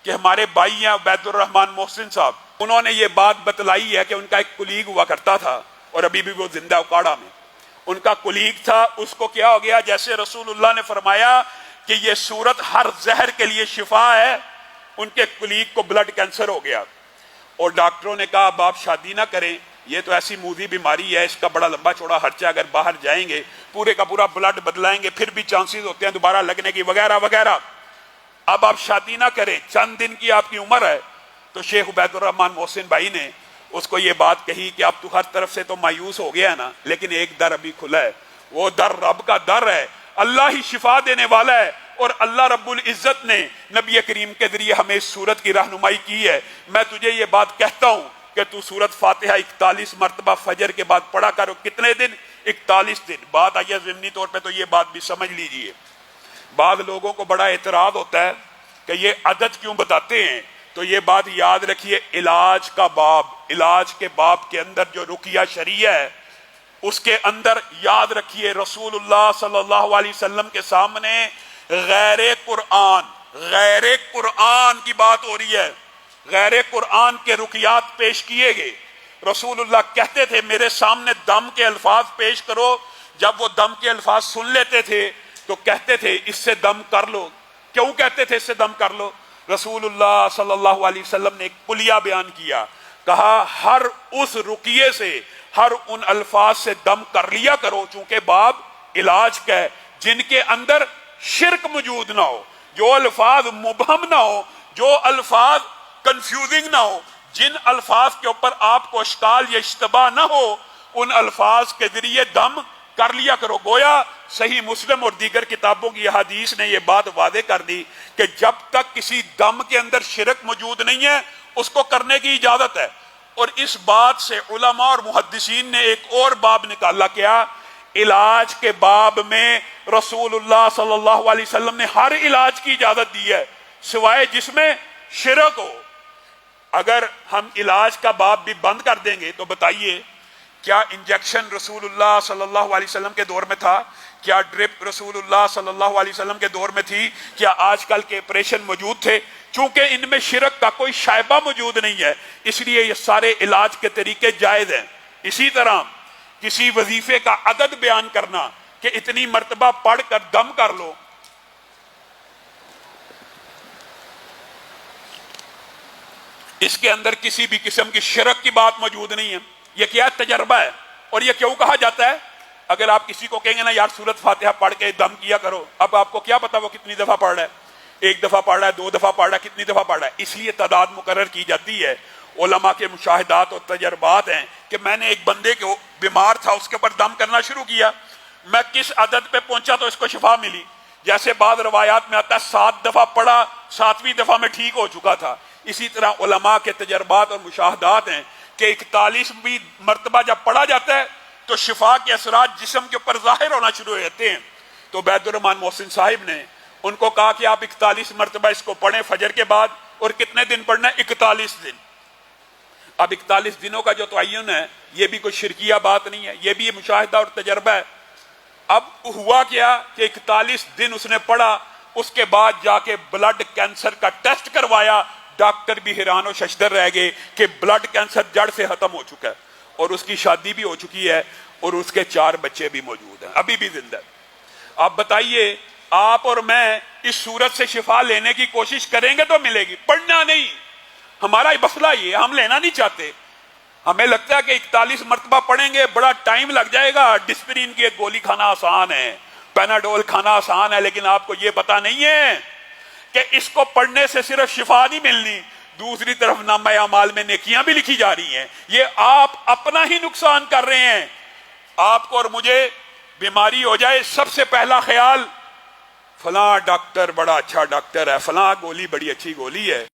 کہ ہمارے بھائی ہیں عبید الرحمان محسن صاحب، انہوں نے یہ بات بتلائی ہے کہ ان کا ایک کلیگ ہوا کرتا تھا اور ابھی بھی وہ زندہ اکاڑا میں، ان کا کلیگ تھا، اس کو کیا ہو گیا، جیسے رسول اللہ نے فرمایا کہ یہ سورت ہر زہر کے لیے شفا ہے، ان کے کلیگ کو بلڈ کینسر ہو گیا اور ڈاکٹروں نے کہا اب آپ شادی نہ کریں، یہ تو ایسی موذی بیماری ہے، اس کا بڑا لمبا چوڑا خرچہ، اگر باہر جائیں گے پورے کا پورا بلڈ بدلائیں گے پھر بھی چانسز ہوتے ہیں دوبارہ لگنے کی وغیرہ وغیرہ، اب آپ شادی نہ کریں، چند دن کی آپ کی عمر ہے۔ تو شیخ عبید الرحمان محسن بھائی نے اس کو یہ بات کہی کہ اب تو ہر طرف سے تو مایوس ہو گیا ہے نا، لیکن ایک در ابھی کھلا ہے، وہ در رب کا در ہے، اللہ ہی شفا دینے والا ہے، اور اللہ رب العزت نے نبی کریم کے ذریعے ہمیں اس سورت کی رہنمائی کی ہے۔ میں تجھے یہ بات کہتا ہوں کہ تو سورت فاتحہ 41 مرتبہ فجر کے بعد پڑھا کرو، کتنے دن؟ 41 دن۔ بات آئیے ضمنی طور پہ تو یہ بات بھی سمجھ لیجئے، بعض لوگوں کو بڑا اعتراض ہوتا ہے کہ یہ عدد کیوں بتاتے ہیں، تو یہ بات یاد رکھیے، علاج کا باب، علاج کے باب کے اندر جو رقیہ شرعیہ ہے اس کے اندر یاد رکھیے رسول اللہ صلی اللہ علیہ وسلم کے سامنے غیر قرآن کی بات ہو رہی ہے، غیر قرآن کے رقیات پیش کیے گئے۔ رسول اللہ کہتے تھے میرے سامنے دم کے الفاظ پیش کرو، جب وہ دم کے الفاظ سن لیتے تھے تو کہتے تھے اس سے دم کر لو۔ کیوں کہتے تھے اس سے دم کر لو؟ رسول اللہ صلی اللہ علیہ وسلم نے ایک کلیہ بیان کیا، کہا ہر اس رقیے سے، ہر ان الفاظ سے دم کر لیا کرو، چونکہ باب علاج کا ہے، جن کے اندر شرک موجود نہ ہو، جو الفاظ مبہم نہ ہو، جو الفاظ کنفیوزنگ نہ ہو، جن الفاظ کے اوپر آپ کو اشکال یا اشتباہ نہ ہو، ان الفاظ کے ذریعے دم کر لیا کرو۔ گویا صحیح مسلم اور دیگر کتابوں کی حدیث نے یہ بات واضح کر دی کہ جب تک کسی دم کے اندر شرک موجود نہیں ہے اس کو کرنے کی اجازت ہے۔ اور اس بات سے علماء اور محدثین نے ایک اور باب نکالا، کیا؟ علاج کے باب میں رسول اللہ صلی اللہ علیہ وسلم نے ہر علاج کی اجازت دی ہے سوائے جس میں شرک ہو۔ اگر ہم علاج کا باب بھی بند کر دیں گے تو بتائیے کیا انجیکشن رسول اللہ صلی اللہ علیہ وسلم کے دور میں تھا؟ کیا ڈرپ رسول اللہ صلی اللہ علیہ وسلم کے دور میں تھی؟ کیا آج کل کے آپریشن موجود تھے؟ چونکہ ان میں شرک کا کوئی شائبہ موجود نہیں ہے، اس لیے یہ سارے علاج کے طریقے جائز ہیں۔ اسی طرح کسی وظیفے کا عدد بیان کرنا کہ اتنی مرتبہ پڑھ کر دم کر لو، اس کے اندر کسی بھی قسم کی شرک کی بات موجود نہیں ہے۔ یہ کیا تجربہ ہے؟ اور یہ کیوں کہا جاتا ہے؟ اگر آپ کسی کو کہیں گے نا یار سورت فاتحہ پڑھ کے دم کیا کرو، اب آپ کو کیا پتا وہ کتنی دفعہ پڑھ رہا ہے، ایک دفعہ پڑھ رہا ہے، 2 دفعہ پڑھ رہا ہے، کتنی دفعہ پڑھ رہا ہے؟ اس لیے تعداد مقرر کی جاتی ہے۔ علماء کے مشاہدات اور تجربات ہیں کہ میں نے ایک بندے کو بیمار تھا، اس کے اوپر دم کرنا شروع کیا، میں کس عدد پہ پہنچا تو اس کو شفا ملی۔ جیسے بعض روایات میں آتا ہے 7 دفعہ پڑھا، 7ویں دفعہ میں ٹھیک ہو چکا تھا۔ اسی طرح علماء کے تجربات اور مشاہدات ہیں کہ 41ویں مرتبہ جب پڑھا جاتا ہے تو شفا کے اثرات جسم کے اوپر ظاہر ہونا شروع ہو جاتے ہیں۔ تو عبید الرحمان محسن صاحب نے ان کو کہا کہ آپ 41 مرتبہ اس کو پڑھیں فجر کے بعد، اور کتنے دن پڑھنا ہے؟ 41 دن۔ اب 41 دنوں کا جو تعین ہے یہ بھی کوئی شرکیہ بات نہیں ہے، یہ بھی مشاہدہ اور تجربہ ہے۔ اب ہوا کیا کہ 41 دن اس نے پڑھا، اس کے بعد جا کے بلڈ کینسر کا ٹیسٹ کروایا، ڈاکٹر بھی حیران و ششدر رہ گئے کہ بلڈ کینسر جڑ سے ختم ہو چکا ہے، اور اس کی شادی بھی ہو چکی ہے، اور اس کے 4 بچے بھی موجود ہیں، ابھی بھی زندہ ہے۔ آپ بتائیے آپ اور میں اس صورت سے شفا لینے کی کوشش کریں گے تو ملے گی، پڑھنا نہیں۔ ہمارا مسئلہ یہ ہم لینا نہیں چاہتے، ہمیں لگتا ہے کہ 41 مرتبہ پڑھیں گے بڑا ٹائم لگ جائے گا، ڈسپرین کی ایک گولی کھانا آسان ہے، پیناڈول کھانا آسان ہے، لیکن آپ کو یہ پتا نہیں ہے کہ اس کو پڑھنے سے صرف شفا نہیں ملنی، دوسری طرف نامہ اعمال میں نیکیاں بھی لکھی جا رہی ہیں۔ یہ آپ اپنا ہی نقصان کر رہے ہیں۔ آپ کو اور مجھے بیماری ہو جائے سب سے پہلا خیال فلاں ڈاکٹر بڑا اچھا ڈاکٹر ہے، فلاں گولی بڑی اچھی گولی ہے۔